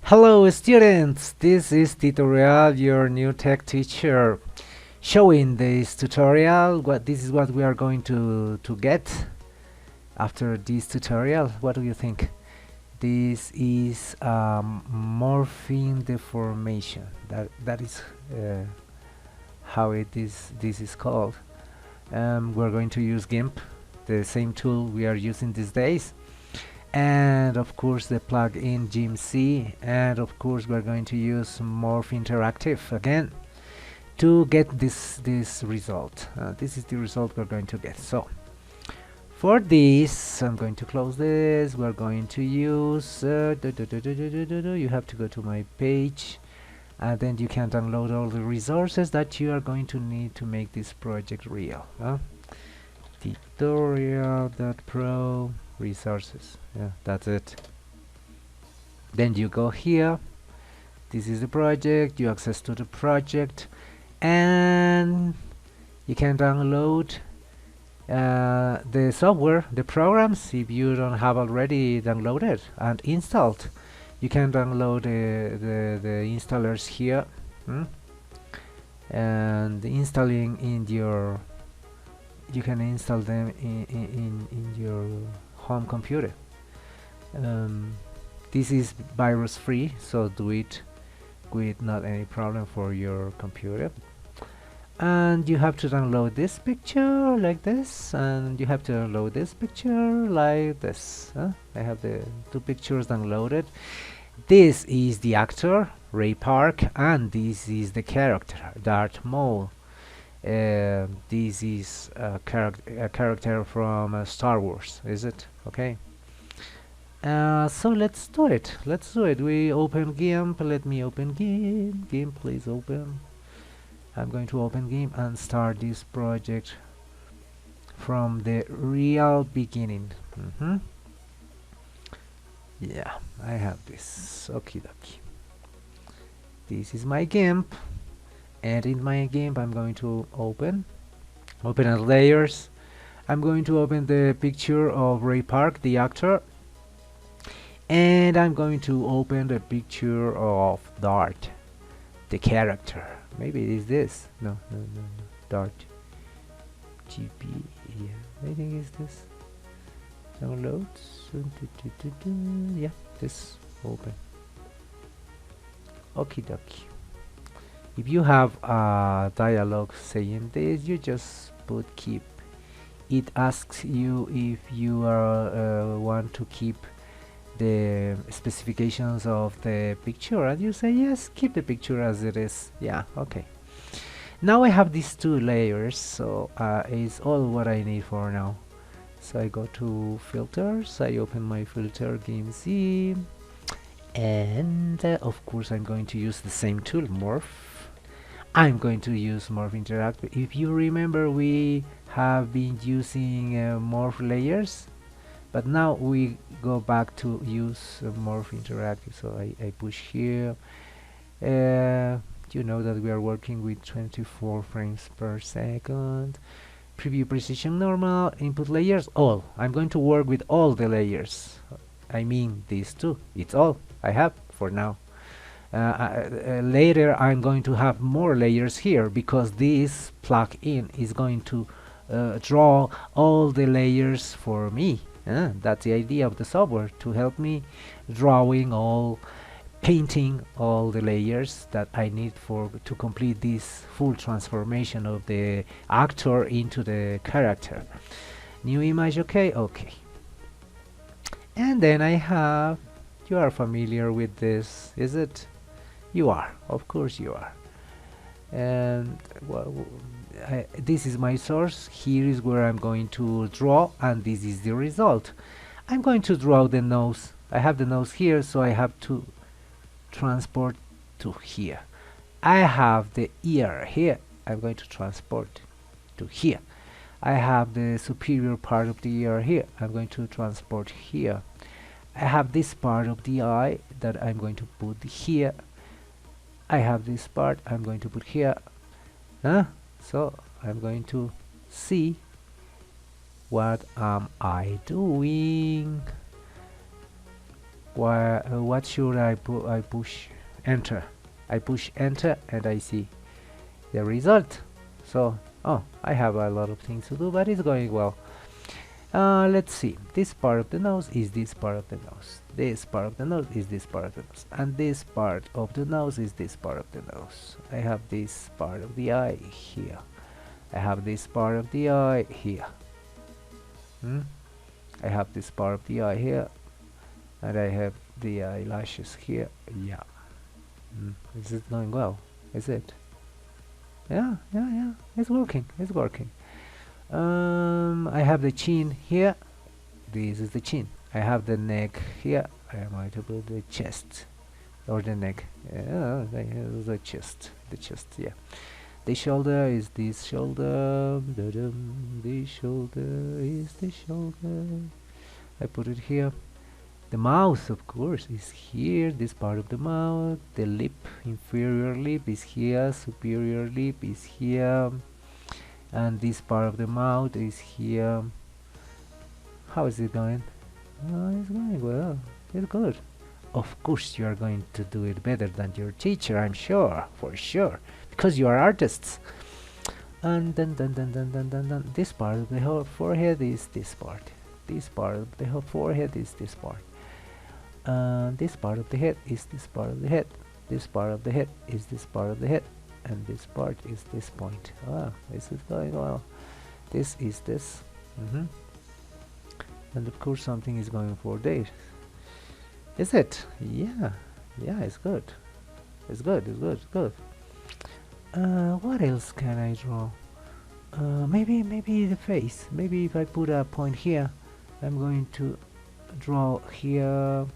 Hello students, this is tutorial, your new tech teacher, showing this tutorial. This is what we are going to get after this tutorial. What do you think? This is morphing deformation. That is how this is called. We're going to use Gimp, the same tool we are using these days, and of course the plugin Gimp, and of course we're going to use Morph Interactive again to get this result. This is the result we're going to get. So for this, I'm going to close this. We're going to use you have to go to my page, and then you can download all the resources that you are going to need to make this project real. Tutorial.pro resources. Yeah, that's it. Then you go here. This is the project. You access to the project, and you can download the software, the programs. If you don't have already downloaded and installed, you can download the installers here, and installing in your. You can install them in your home computer. This is virus free, so do it with not any problem for your computer. And you have to download this picture like this, and you have to download this picture like this. I have the two pictures downloaded. This is the actor, RayPark, and this is the character, Darth Maul. This is a character from Star Wars, is it? Okay. So let's do it. We open Gimp. Let me open Gimp. Gimp, please open. I'm going to open Gimp and start this project from the real beginning. Yeah, I have this. Okie dokie. This is my Gimp. And in my Gimp, I'm going to open as layers. I'm going to open the picture of RayPark, the actor, and I'm going to open the picture of Darth, the character. Maybe it is this. No. Darth.jpg. Yeah, I think it's this. Downloads. Yeah, this. Open. Okie dokie. If you have a dialog saying this, you just put keep. It asks you if you are want to keep the specifications of the picture, and you say yes, keep the picture as it is. Yeah, okay. Now I have these two layers, so it's all what I need for now. So I go to filters, I open my filter Gimp, and of course I'm going to use the same tool, Morph. I'm going to use Morph Interactive. If you remember, we have been using Morph layers, but now we go back to use Morph Interactive. So I push here. You know that we are working with 24 frames per second. Preview precision normal, input layers, all. I'm going to work with all the layers. I mean these two. It's all I have for now. Later I'm going to have more layers here, because this plugin is going to draw all the layers for me. That's the idea of the software, to help me painting all the layers that I need to complete this full transformation of the actor into the character. New image, okay. And then I have, you are familiar with this, is it? You are, of course you are. And this is my source. Here is where I'm going to draw, and this is the result. I'm going to draw the nose. I have the nose here, so I have to transport to here. I have the ear here. I'm going to transport to here. I have the superior part of the ear here. I'm going to transport here. I have this part of the eye that I'm going to put here. I have this part I'm going to put here. So I'm going to see what am I doing. what should I put? I push enter. I push enter and I see the result. So, oh, I have a lot of things to do, but it's going well. Let's see. This part of the nose is this part of the nose. This part of the nose is this part of the nose. And this part of the nose is this part of the nose. I have this part of the eye here. I have this part of the eye here. I have this part of the eye here. And I have the eyelashes here. Yeah. Is it going well? Is it? Yeah. It's working. It's working. I have the chin here. This is the chin. I have the neck here. I am going to put the chest or the neck. The chest. The chest. Yeah. The shoulder is this shoulder. The shoulder is the shoulder. I put it here. The mouth, of course, is here. This part of the mouth. The lip, inferior lip, is here. Superior lip is here. And this part of the mouth is here. How is it going? It's going well. It's good. Of course you are going to do it better than your teacher, I'm sure, for sure, because you are artists. And then this part of the whole forehead is this part. This part of the whole forehead is this part. This part of the head is this part of the head. This part of the head is this part of the head. And this part is this point. This is going well. This is this. And of course something is going for there. Is it? Yeah, it's good. It's good. What else can I draw? Maybe the face. Maybe if I put a point here, I'm going to draw here.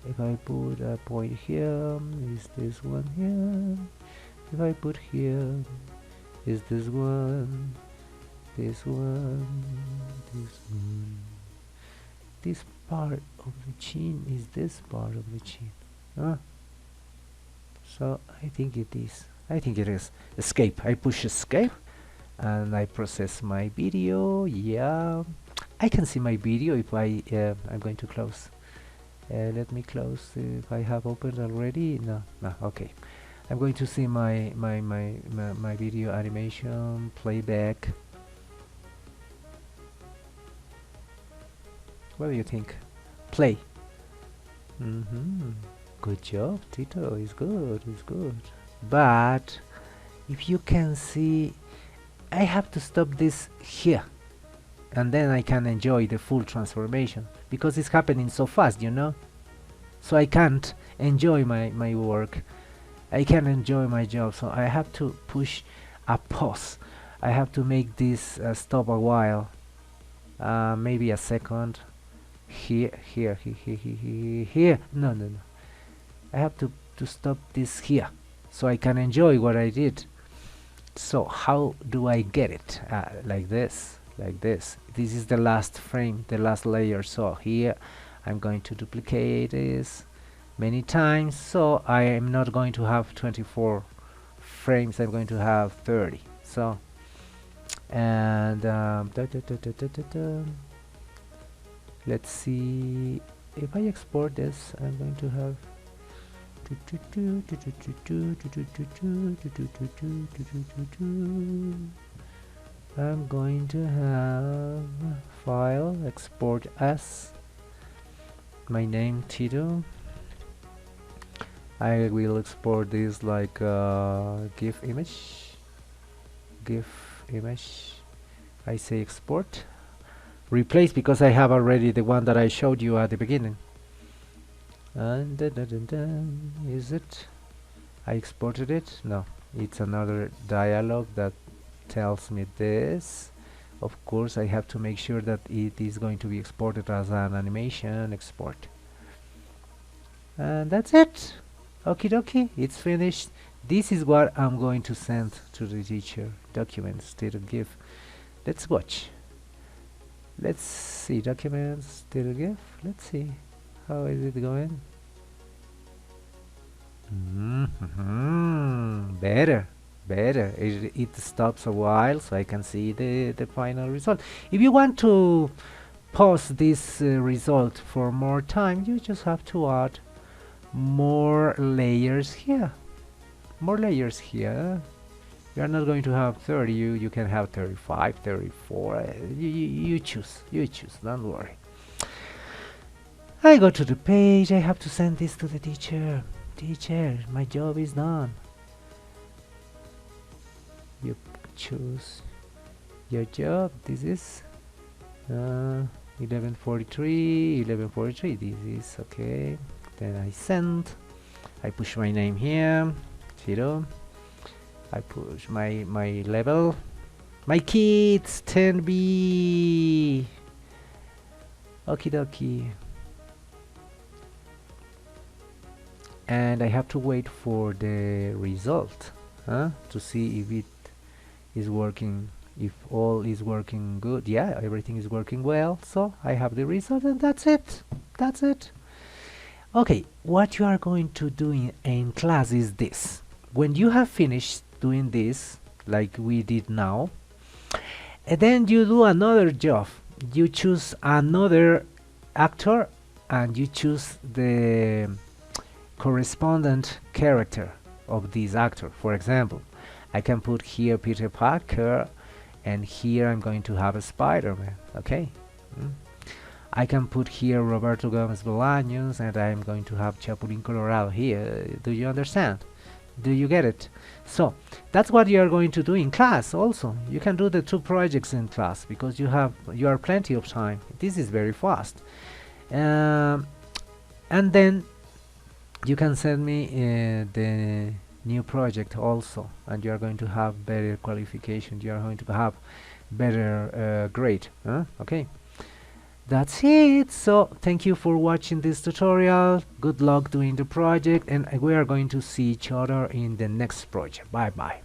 If I put a point here, is this one here? If I put here, is this one, this one, this one. This part of the chin is this part of the chin. So I think it is. Escape. I push escape and I process my video. Yeah, I can see my video if I'm going to close. Let me close if I have opened already. No, okay. I'm going to see my video animation playback. What do you think? Play. Good job, Tito. It's good. But if you can see, I have to stop this here, and then I can enjoy the full transformation because it's happening so fast, you know. So I can't enjoy my work. I can enjoy my job, so I have to push a pause. I have to make this stop a while, maybe a second. Here. No. I have to stop this here, so I can enjoy what I did. So how do I get it? Like this. This is the last frame, the last layer. So here I'm going to duplicate this many times, so I am not going to have 24 frames, I'm going to have 30. So and let's see, if I export this, I'm going to have I'm going to have file, export as, my name Tito. I will export this like GIF image. I say export. Replace because I have already the one that I showed you at the beginning. And is it? I exported it? No, it's another dialog that tells me this. Of course, I have to make sure that it is going to be exported as an animation export. And that's it. Okie dokie, it's finished. This is what I'm going to send to the teacher. Documents, data GIF. Let's watch. Let's see, documents, data GIF. Let's see. How is it going? Better. It stops a while so I can see the final result. If you want to pause this result for more time, you just have to add more layers here. More layers here. You are not going to have 30, you can have 35, 34, you choose, don't worry. I go to the page, I have to send this to the teacher. Teacher, my job is done. You choose your job, this is 1143, this is okay. Then I send, I push my name here, 0. I push my level, my kids 10B. Okie dokie. And I have to wait for the result to see if it is working, if all is working good. Yeah, everything is working well, so I have the result, and that's it. Okay, what you are going to do in class is this. When you have finished doing this, like we did now, and then you do another job. You choose another actor and you choose the correspondent character of this actor. For example, I can put here Peter Parker, and here I'm going to have a Spider-Man. Okay. I can put here Roberto Gomez Bolaños, and I'm going to have Chapulín Colorado here. Do you understand? Do you get it? So that's what you are going to do in class. Also, you can do the 2 projects in class because you are plenty of time. This is very fast, and then you can send me the new project also, and you are going to have better qualification. You are going to have better grade. Okay. That's it. So thank you for watching this tutorial. Good luck doing the project, and we are going to see each other in the next project. Bye bye.